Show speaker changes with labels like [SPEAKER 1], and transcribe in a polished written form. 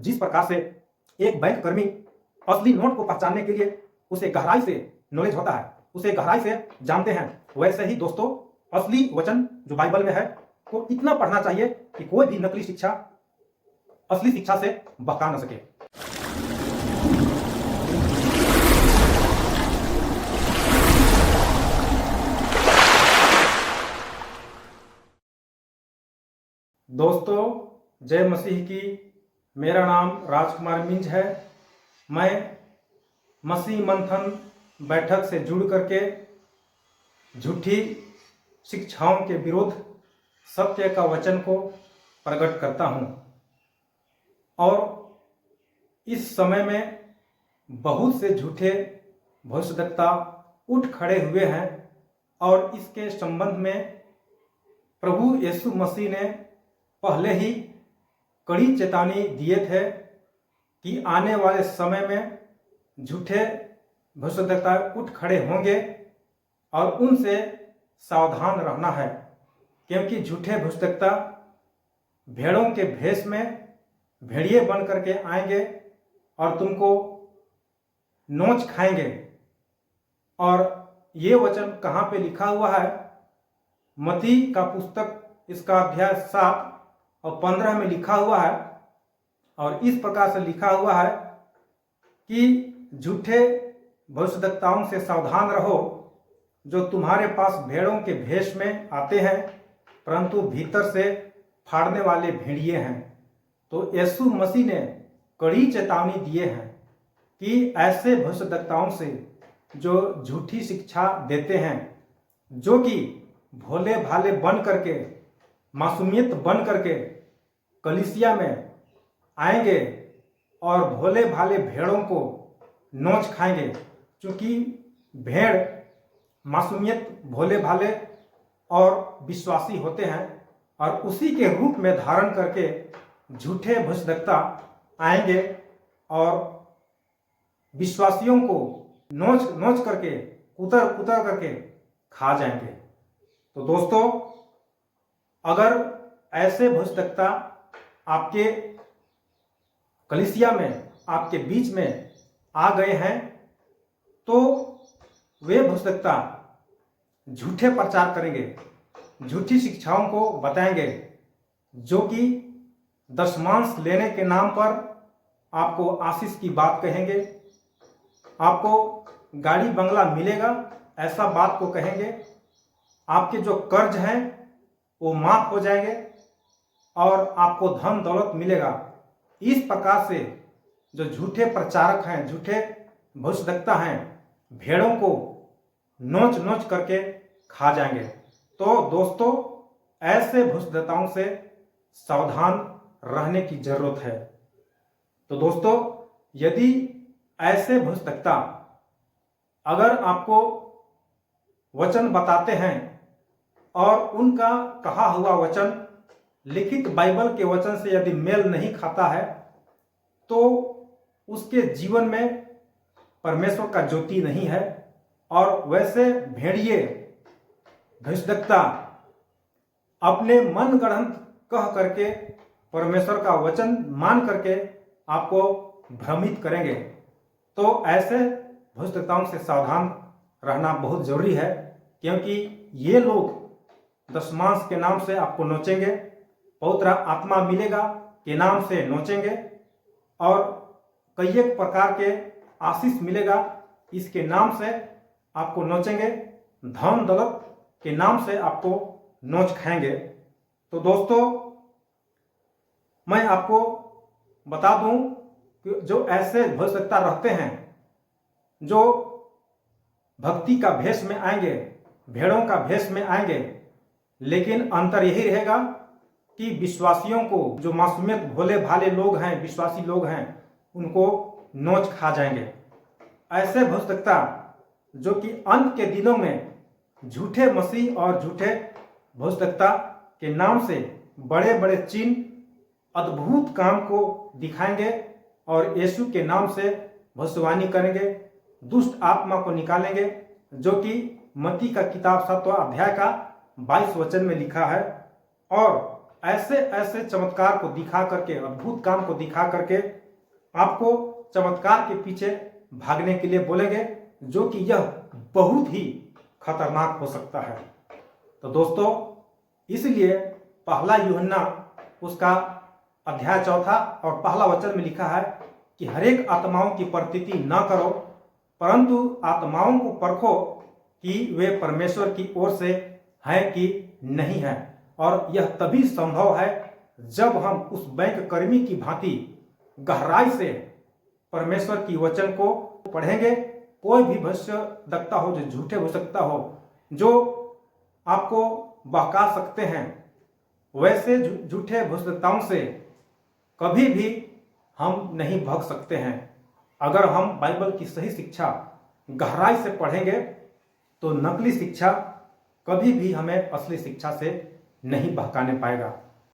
[SPEAKER 1] जिस प्रकार से एक बैंक कर्मी असली नोट को पहचानने के लिए उसे गहराई से नॉलेज होता है, उसे गहराई से जानते हैं, वैसे ही दोस्तों असली वचन जो बाइबल में है को इतना पढ़ना चाहिए कि कोई भी नकली शिक्षा असली शिक्षा से बहका न सके। दोस्तों जय मसीह की। मेरा नाम राजकुमार मिंज है। मैं मसीह मंथन बैठक से जुड़ करके झूठी शिक्षाओं के विरुद्ध सत्य का वचन को प्रकट करता हूं। और इस समय में बहुत से झूठे भविष्यद्वक्ता उठ खड़े हुए हैं और इसके संबंध में प्रभु यीशु मसीह ने पहले ही कड़ी चेतावनी दिए थे कि आने वाले समय में झूठे भविष्यद्वक्ता उठ खड़े होंगे और उनसे सावधान रहना है, क्योंकि झूठे भविष्यद्वक्ता भेड़ों के भेष में भेड़िए बन करके आएंगे और तुमको नोच खाएंगे। और ये वचन कहाँ पे लिखा हुआ है? मत्ती का पुस्तक इसका अध्याय 7 और 15 में लिखा हुआ है। और इस प्रकार से लिखा हुआ है कि झूठे भविष्यद्वक्ताओं से सावधान रहो, जो तुम्हारे पास भेड़ों के भेष में आते हैं परंतु भीतर से फाड़ने वाले भेड़िए हैं। तो यीशु मसीह ने कड़ी चेतावनी दिए हैं कि ऐसे भविष्यद्वक्ताओं से जो झूठी शिक्षा देते हैं, जो कि भोले भाले बन करके मासूमियत बन करके कलीसिया में आएंगे और भोले भाले भेड़ों को नोच खाएंगे। क्योंकि भेड़ मासूमियत, भोले भाले और विश्वासी होते हैं और उसी के रूप में धारण करके झूठे भविष्यद्वक्ता आएंगे और विश्वासियों को नोच करके कुतर करके खा जाएंगे। तो दोस्तों अगर ऐसे भविष्यद्वक्ता आपके कलीसिया में, आपके बीच में आ गए हैं, तो वे भविष्यद्वक्ता झूठे प्रचार करेंगे, झूठी शिक्षाओं को बताएंगे, जो कि दशमांश लेने के नाम पर आपको आशीष की बात कहेंगे, आपको गाड़ी बंगला मिलेगा ऐसा बात को कहेंगे, आपके जो कर्ज हैं वो माफ हो जाएंगे और आपको धन दौलत मिलेगा। इस प्रकार से जो झूठे प्रचारक हैं, झूठे भविष्यद्वक्ता हैं, भेड़ों को नोच करके खा जाएंगे। तो दोस्तों ऐसे भविष्यद्वक्ताओं से सावधान रहने की जरूरत है। तो दोस्तों यदि ऐसे भविष्यद्वक्ता अगर आपको वचन बताते हैं और उनका कहा हुआ वचन लिखित बाइबल के वचन से यदि मेल नहीं खाता है, तो उसके जीवन में परमेश्वर का ज्योति नहीं है। और वैसे भेड़िए भविष्यद्वक्ता अपने मन गढ़ंत कह करके परमेश्वर का वचन मान करके आपको भ्रमित करेंगे। तो ऐसे भविष्यद्वक्ताओं से सावधान रहना बहुत जरूरी है, क्योंकि ये लोग दशमांश के नाम से आपको नोचेंगे, पवित्र आत्मा मिलेगा के नाम से नोचेंगे और कई एक प्रकार के आशीष मिलेगा इसके नाम से आपको नोचेंगे, धन दौलत के नाम से आपको नोच खाएंगे। तो दोस्तों मैं आपको बता दूं कि जो ऐसे भविष्यद्वक्ता रहते हैं, जो भक्ति का भेष में आएंगे, भेड़ों का भेष में आएंगे, लेकिन अंतर यही रहेगा कि विश्वासियों को, जो मासूमियत भोले भाले लोग हैं, विश्वासी लोग हैं, उनको नोच खा जाएंगे। ऐसे भविष्यद्वक्ता जो कि अंत के दिनों में झूठे मसीह और झूठे भविष्यद्वक्ता के नाम से बड़े बड़े चिन्ह, अद्भुत काम को दिखाएंगे और यीशु के नाम से भविष्यवाणी करेंगे, दुष्ट आत्मा को निकालेंगे, जो कि मत्ती का किताब 7वां अध्याय का 22 वचन में लिखा है। और ऐसे ऐसे चमत्कार को दिखा करके, अद्भुत काम को दिखा करके आपको चमत्कार के पीछे भागने के लिए बोलेंगे, जो कि यह बहुत ही खतरनाक हो सकता है। तो दोस्तों, इसलिए पहला यूहन्ना उसका अध्याय 4 और पहला वचन में लिखा है कि हर एक आत्माओं की प्रतीति न करो, परंतु आत्माओं को परखो कि वे परमेश्वर की ओर से हैं कि नहीं है। और यह तभी संभव है जब हम उस बैंक कर्मी की भांति गहराई से परमेश्वर की वचन को पढ़ेंगे। कोई भी भविष्यवक्ता हो जो झूठे हो सकता हो, जो आपको बहका सकते हैं, वैसे झूठे भविष्यवक्ताओं से कभी भी हम नहीं भाग सकते हैं। अगर हम बाइबल की सही शिक्षा गहराई से पढ़ेंगे तो नकली शिक्षा कभी भी हमें असली शिक्षा से नहीं बहकाने पाएगा।